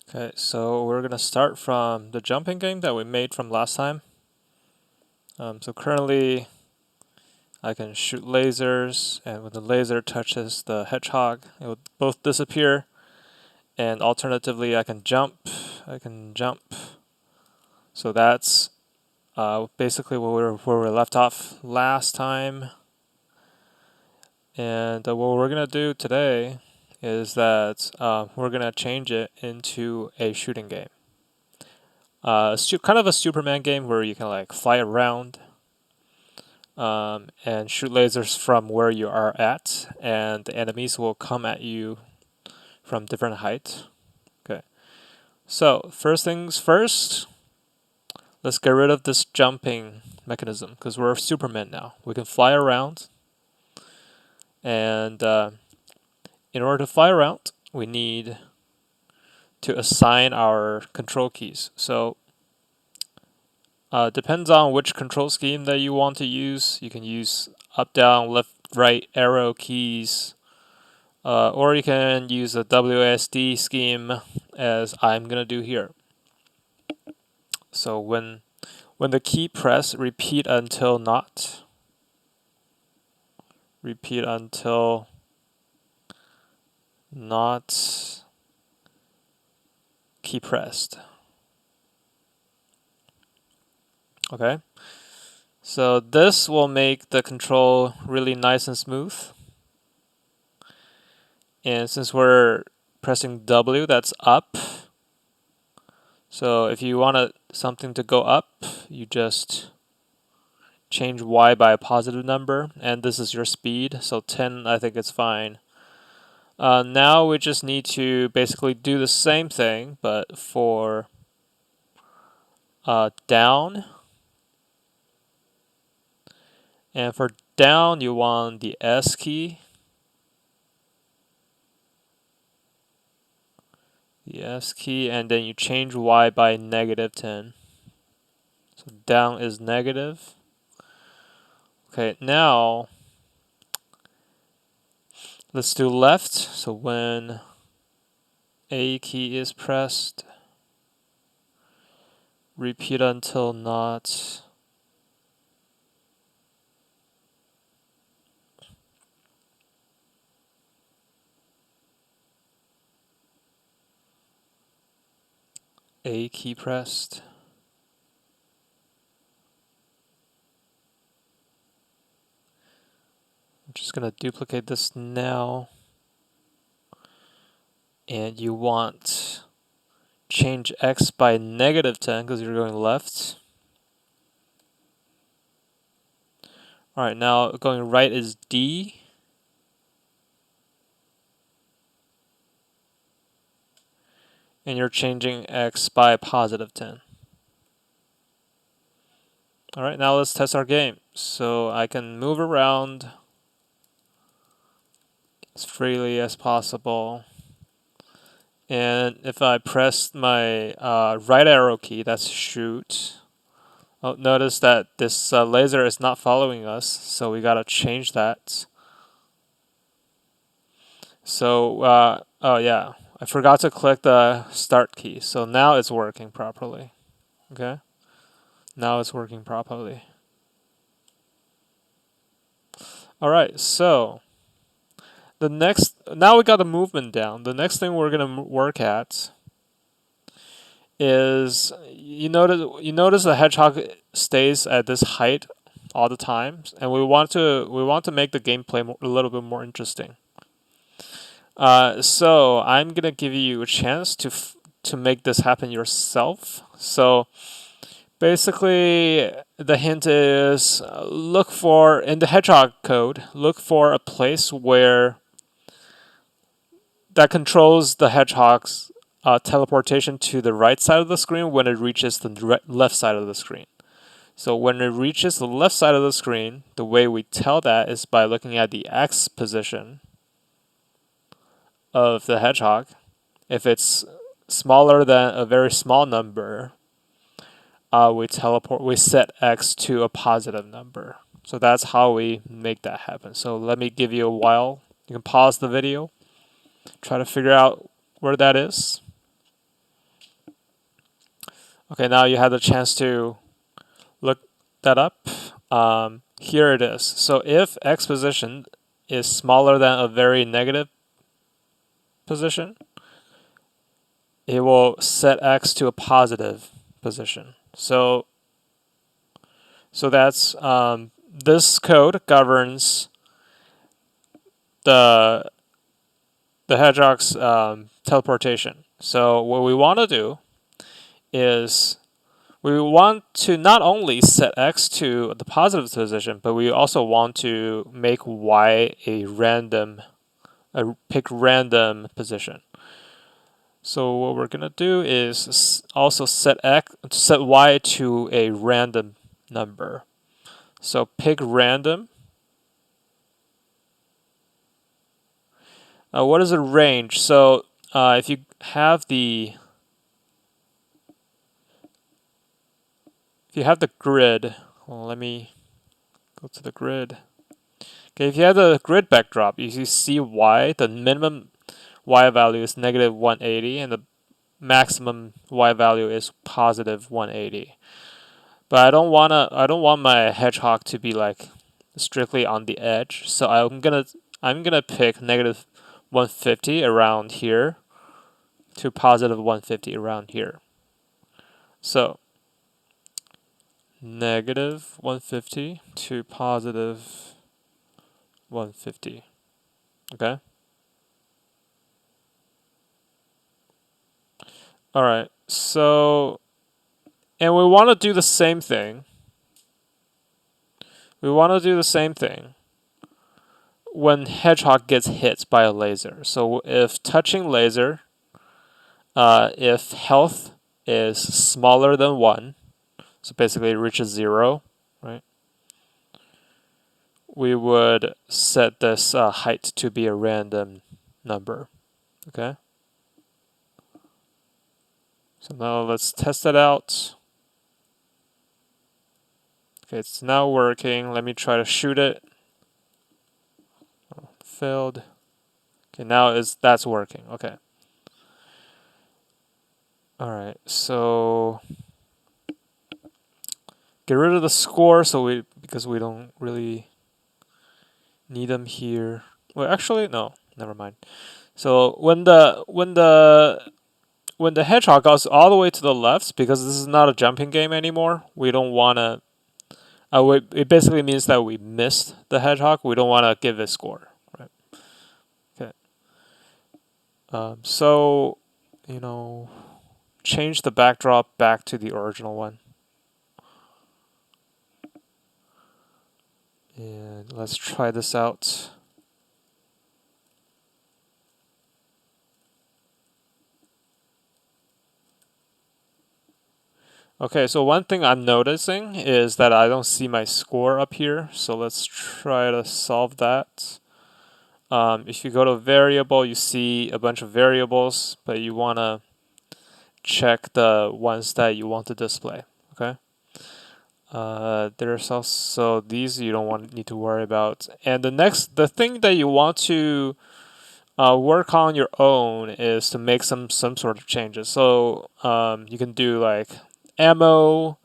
Okay, so we're gonna start from the jumping game that we made from last time. So currently I can shoot lasers, and when the laser touches the hedgehog, it will both disappear. And alternatively, I can jump. So that's basically where we left off last time. And what we're gonna do today is that we're gonna change it into a shooting game. Kind of a Superman game where you can like fly around and shoot lasers from where you are at, and the enemies will come at you from different heights. Okay. So first things first, let's get rid of this jumping mechanism because we're Superman now. We can fly around, and in order to fly around, we need to assign our control keys. So depends on which control scheme that you want to use. You can use up, down, left, right arrow keys, or you can use a WASD scheme as I'm gonna do here. So when the key press, repeat until not. Repeat until not key pressed. Okay. So this will make the control really nice and smooth. And since we're pressing W, that's up. So if you want something to go up, you just change Y by a positive number, and this is your speed. So 10, I think it's fine. Now we just need to basically do the same thing, but for down. And for down, you want the S key. The S key, and then you change Y by -10. So down is negative. Okay, now let's do left. So when A key is pressed, repeat until not. A key pressed. I'm just gonna duplicate this now. And you want change X by -10 because you're going left. Alright, now going right is D. And you're changing X by +10. Alright, now let's test our game. So I can move around as freely as possible. And if I press my right arrow key, that's shoot. Oh, notice that this laser is not following us, so we gotta change that. So, oh yeah, I forgot to click the start key. So now it's working properly. Okay, now it's working properly. All right, so now we got the movement down. The next thing we're gonna work at is you notice the hedgehog stays at this height all the time, and we want to make the gameplay a little bit more interesting. So I'm gonna give you a chance to make this happen yourself. So basically, the hint is look for in the hedgehog code. Look for a place where that controls the hedgehog's teleportation to the right side of the screen when it reaches the left side of the screen. So when it reaches the left side of the screen, the way we tell that is by looking at the X position of the hedgehog. If it's smaller than a very small number, we set X to a positive number. So that's how we make that happen. So let me give you a while. You can pause the video, try to figure out where that is. Okay, now you had the chance to look that up. Here it is. So if x position is smaller than a very negative position, it will set x to a positive position. So that's this code governs the hedgehog's teleportation. So what we want to do is we want to not only set x to the positive position, but we also want to make y a pick random position. So what we're gonna do is also set y to a random number. So pick random. What is a range? So if you have the grid, well, let me go to the grid. Okay, if you have the grid backdrop, you see y, the minimum y value is negative 180, and the maximum y value is positive 180. But I don't want my hedgehog to be like strictly on the edge. So I'm gonna pick negative 150 around here to positive 150 around here. So negative 150 to positive 150. Okay. All right. So, and we want to do the same thing. We want to do the same thing when hedgehog gets hit by a laser. So if touching laser, if health is smaller than 1, so basically it reaches 0, right? We would set this height to be a random number. Okay. So now let's test it out. Okay, it's now working. Let me try to shoot it. Oh, failed. Okay, now that's working. Okay. All right. So get rid of the score because we don't really need them here. Well, actually, no. Never mind. So when the hedgehog goes all the way to the left, because this is not a jumping game anymore, we don't want to. It basically means that we missed the hedgehog. We don't want to give it score, right? Okay. So, change the backdrop back to the original one. And let's try this out. Okay, so one thing I'm noticing is that I don't see my score up here. So let's try to solve that. If you go to variable, you see a bunch of variables, but you want to check the ones that you want to display. Okay. There's also these you don't need to worry about. And the thing that you want to work on your own is to make some sort of changes. So you can do like ammo.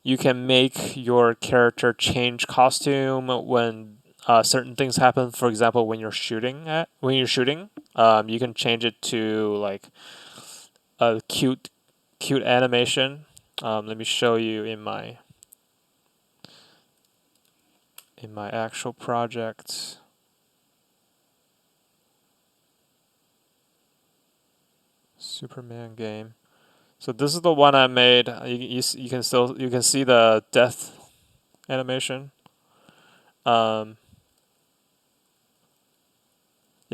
You can make your character change costume when certain things happen. For example, when you're shooting, you can change it to like a cute animation. Let me show you in my actual project. Superman game. So this is the one I made. You can see the death animation. Yeah.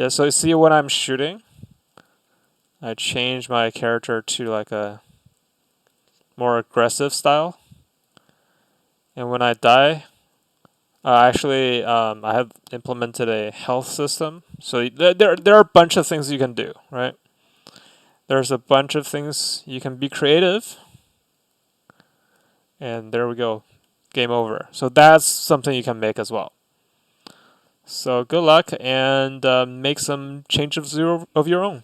So you see when I'm shooting, I change my character to like a more aggressive style, and when I die, I have implemented a health system. So there are a bunch of things you can do, right? There's a bunch of things you can be creative. And there we go. Game over. So that's something you can make as well. So good luck and make some changes of your own.